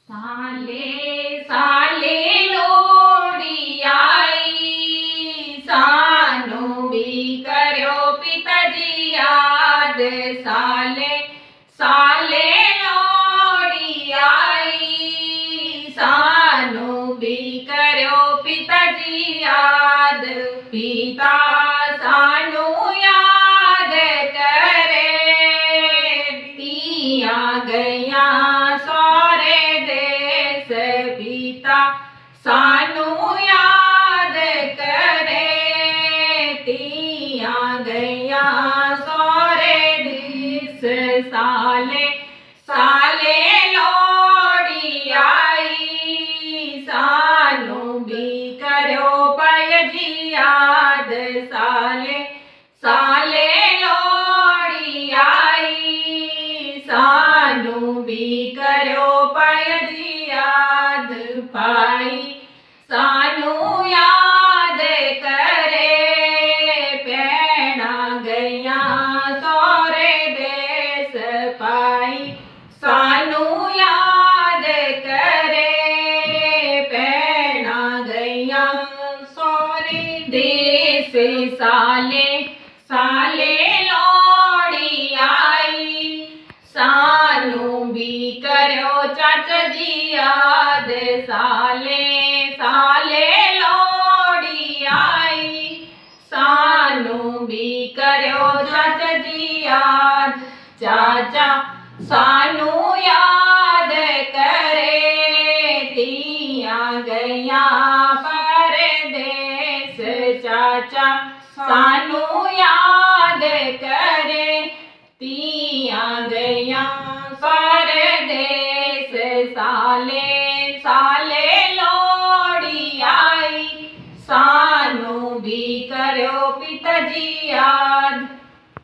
साले साले लोड़ी आई, सानू भी करो पिताजी याद। साले साले लोड़ी आई, सानू भी करो पिताजी याद। पिता सानू याद करे, तिया गया सारे देश। पिता सानू याद करे, तिया गया सारे देश। साले साले लोड़ी आई, सानू भी करो पिताजी याद। साले साले लोड़ी आई, सानू भी करो पिताजी याद। भाई सानू याद करे, भैणा गया सारे देश। भाई सानू याद करे, भैणा गया सारे देश। साले साले लोड़ी आई, सानू भी करो चाचा जी याद। साले साले लोड़ी आई, सानू भी करो चाचा जी याद। चाचा सानू याद करे, तिया गया परदेस। चाचा सानू याद करे, तिया गया परदेस। साले साले लोड़ी आई, सानू भी करो पिताजी याद।